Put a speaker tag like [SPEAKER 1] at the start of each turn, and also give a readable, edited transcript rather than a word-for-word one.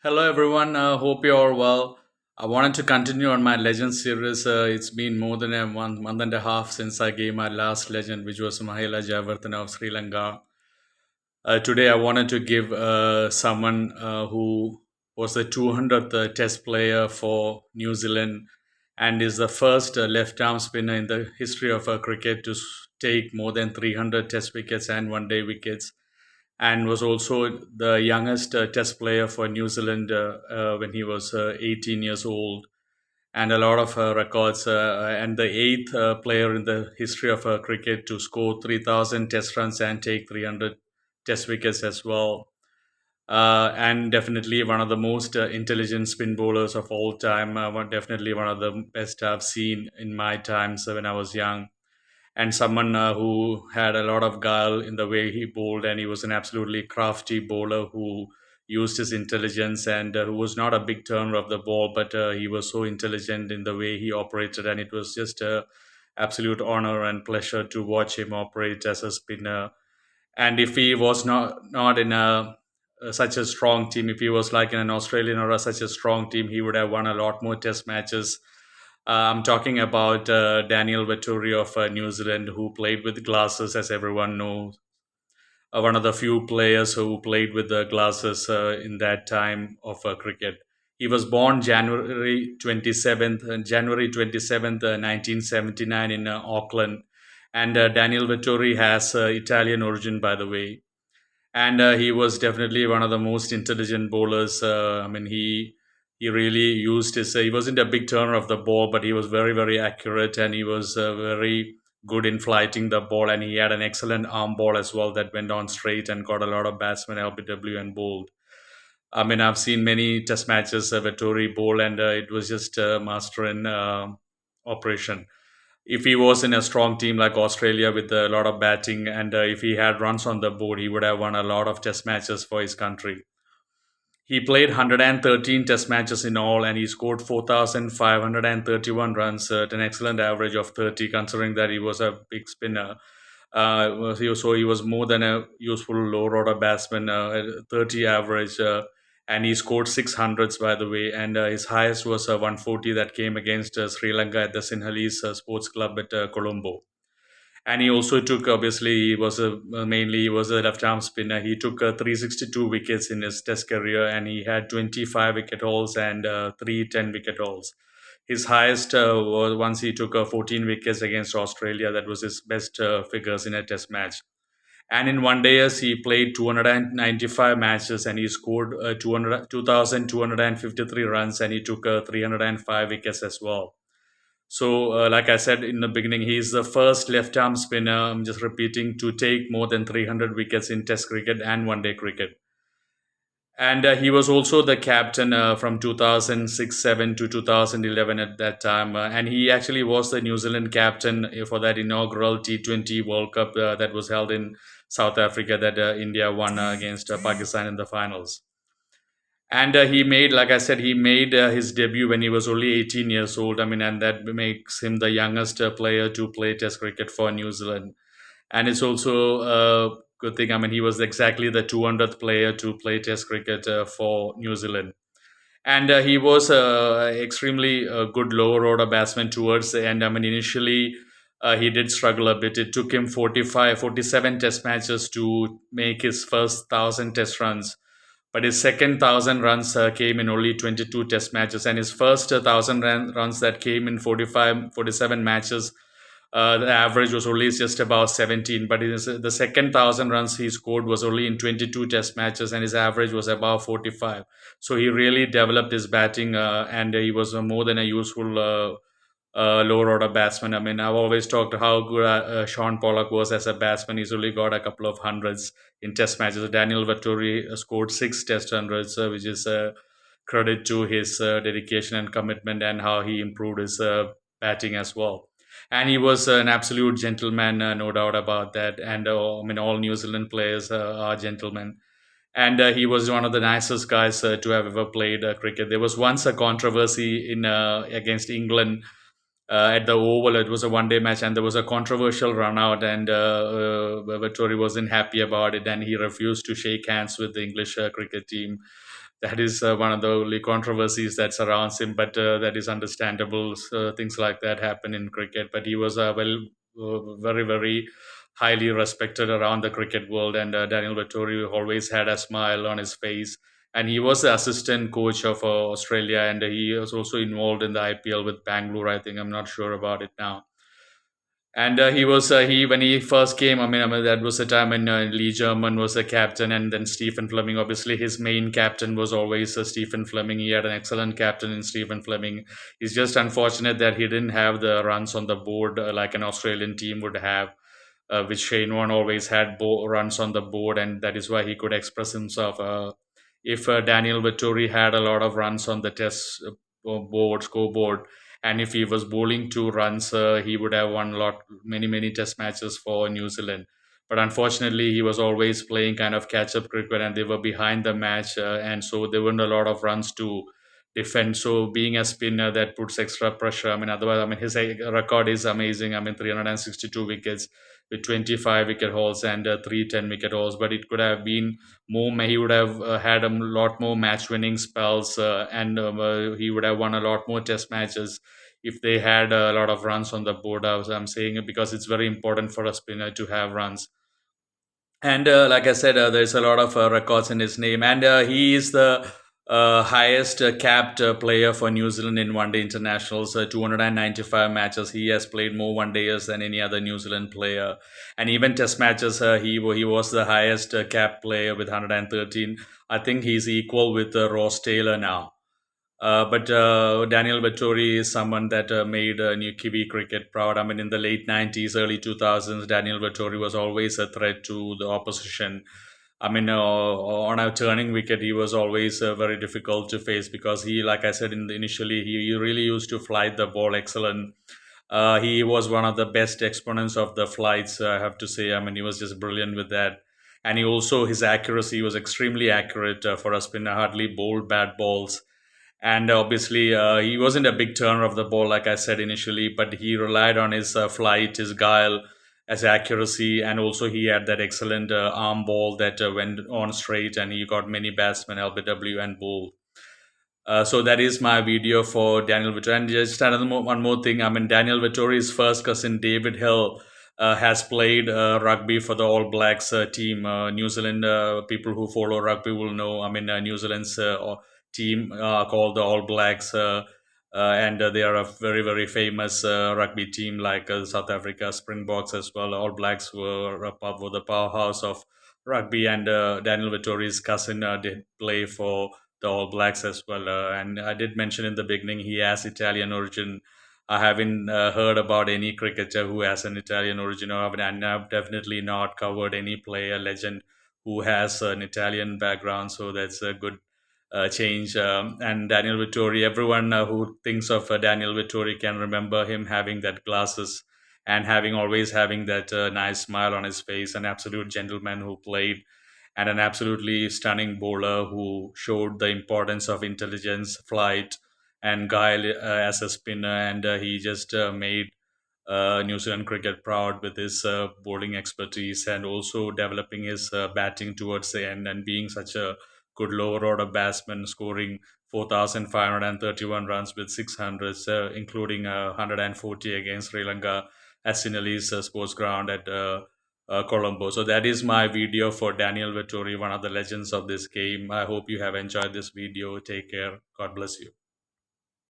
[SPEAKER 1] Hello everyone, hope you're all well. I wanted to continue on my Legends series. It's been more than a month and a half since I gave my last legend, which was Mahela Jayawardene of Sri Lanka. Today I wanted to give someone who was the 200th Test player for New Zealand and is the first left-arm spinner in the history of cricket to take more than 300 Test wickets and one-day wickets, and was also the youngest Test player for New Zealand when he was 18 years old, and a lot of records, and the eighth player in the history of cricket to score 3,000 Test runs and take 300 Test wickets as well. And definitely one of the most intelligent spin bowlers of all time. Definitely one of the best I've seen in my times when I was young, and someone who had a lot of guile in the way he bowled, and he was an absolutely crafty bowler who used his intelligence, and who was not a big turner of the ball, but he was so intelligent in the way he operated, and it was just a absolute honor and pleasure to watch him operate as a spinner. And if he was not in such a strong team, if he was like in an Australian or such a strong team, he would have won a lot more Test matches. I'm talking about Daniel Vettori of New Zealand, who played with glasses, as everyone knows. One of the few players who played with the glasses in that time of cricket. He was born January 27th, 1979 in Auckland. And Daniel Vettori has Italian origin, by the way. And he was definitely one of the most intelligent bowlers. He really used his. He wasn't a big turner of the ball, but he was very accurate, and he was very good in flighting the ball, and he had an excellent arm ball as well that went on straight and got a lot of batsmen LBW and bowled. I've seen many Test matches Vettori bowl, and it was just master in operation. If he was in a strong team like Australia with a lot of batting, and if he had runs on the board, he would have won a lot of Test matches for his country. He played 113 Test matches in all, and he scored 4,531 runs at an excellent average of 30, considering that he was a big spinner. He was more than a useful low order batsman, at 30 average, and he scored 600s, by the way, and his highest was 140 that came against Sri Lanka at the Sinhalese Sports Club at Colombo. And he also took, obviously, he was a left arm spinner. He took 362 wickets in his Test career, and he had 25 wicket hauls and 3 wicket hauls. His highest was once he took 14 wickets against Australia. That was his best figures in a Test match. And in one day, he played 295 matches, and he scored 2,253 runs, and he took 305 wickets as well. So, like I said in the beginning, he is the first left arm spinner, I'm just repeating, to take more than 300 wickets in Test cricket and one day cricket. And he was also the captain from 2006-7 to 2011 at that time. And he actually was the New Zealand captain for that inaugural T20 World Cup that was held in South Africa, that India won against Pakistan in the finals. And he made, like I said, he made his debut when he was only 18 years old. And that makes him the youngest player to play Test cricket for New Zealand. And it's also a good thing. He was exactly the 200th player to play Test cricket for New Zealand. And he was extremely good lower order batsman towards the end. Initially, he did struggle a bit. It took him 47 Test matches to make his first 1,000 Test runs, but his second 1,000 runs came in only 22 Test matches, and his first 1,000 runs that came in 47 matches, the average was only just about 17. But the second 1,000 runs he scored was only in 22 Test matches, and his average was about 45. So he really developed his batting, and he was more than a useful lower order batsman. I've always talked how good Sean Pollock was as a batsman. He's only got a couple of hundreds in Test matches. Daniel Vettori scored 6 Test hundreds, which is a credit to his dedication and commitment, and how he improved his batting as well. And he was an absolute gentleman, no doubt about that. And all New Zealand players are gentlemen. And he was one of the nicest guys to have ever played cricket. There was once a controversy in against England at the Oval. It was a one-day match, and there was a controversial run out, and Vettori wasn't happy about it, and he refused to shake hands with the English cricket team. That is one of the only controversies that surrounds him, but that is understandable. So things like that happen in cricket. But he was very, very highly respected around the cricket world. And Daniel Vettori always had a smile on his face. And he was the assistant coach of Australia, and he was also involved in the IPL with Bangalore. I think I'm not sure about it now. And he was he when he first came. I mean that was the time when Lee German was the captain, and then Stephen Fleming. Obviously, his main captain was always Stephen Fleming. He had an excellent captain in Stephen Fleming. It's just unfortunate that he didn't have the runs on the board like an Australian team would have, which Shane Warne always had runs on the board, and that is why he could express himself. If Daniel Vettori had a lot of runs on the test board scoreboard, and if he was bowling 2 runs, he would have won many test matches for New Zealand. But unfortunately, he was always playing kind of catch up cricket, and they were behind the match, and so there weren't a lot of runs to defend. So being a spinner, that puts extra pressure. I mean, otherwise, I mean, his record is amazing. I mean, 362 wickets with 25 wicket hauls and 310 wicket hauls. But it could have been more. He would have had a lot more match winning spells, and he would have won a lot more test matches if they had a lot of runs on the board. I'm saying it because it's very important for a spinner to have runs. And like I said, there's a lot of records in his name, and he is the highest capped player for New Zealand in one day internationals. 295 matches. He has played more one dayers than any other New Zealand player, and even test matches. He was the highest capped player with 113. I think he's equal with Ross Taylor now. But Daniel Vettori is someone that made New Kiwi cricket proud. I mean, in the late 90s, early 2000s, Daniel Vettori was always a threat to the opposition. I mean, on a turning wicket, he was always very difficult to face because he, like I said initially, he really used to flight the ball excellent. He was one of the best exponents of the flights, I have to say. I mean, he was just brilliant with that. And he also, his accuracy was extremely accurate for a spinner, hardly bowled bad balls. And obviously, he wasn't a big turner of the ball, like I said initially, but he relied on his flight, his guile, his accuracy, and also he had that excellent arm ball that went on straight, and he got many batsmen, LBW, and bowled. So that is my video for Daniel Vettori. And just one more thing. I mean, Daniel Vettori's first cousin David Hill has played rugby for the All Blacks team. New Zealand people who follow rugby will know. I mean, New Zealand's team called the All Blacks. And they are a very famous rugby team like South Africa Springboks as well. All Blacks were the powerhouse of rugby, and Daniel Vettori's cousin did play for the All Blacks as well. And I did mention in the beginning he has Italian origin. I haven't heard about any cricketer who has an Italian origin, and I've definitely not covered any player legend who has an Italian background. So that's a good change. And Daniel Vittori, everyone who thinks of Daniel Vittori can remember him having that glasses and having always having that nice smile on his face. An absolute gentleman who played, and an absolutely stunning bowler who showed the importance of intelligence, flight, and guile as a spinner. And he just made New Zealand cricket proud with his bowling expertise, and also developing his batting towards the end, and being such a good lower order batsman, scoring 4,531 runs with 600s, including 140 against Sri Lanka at Sinhalese Sports Ground at Colombo. So that is my video for Daniel Vettori, one of the legends of this game. I hope you have enjoyed this video. Take care. God bless you.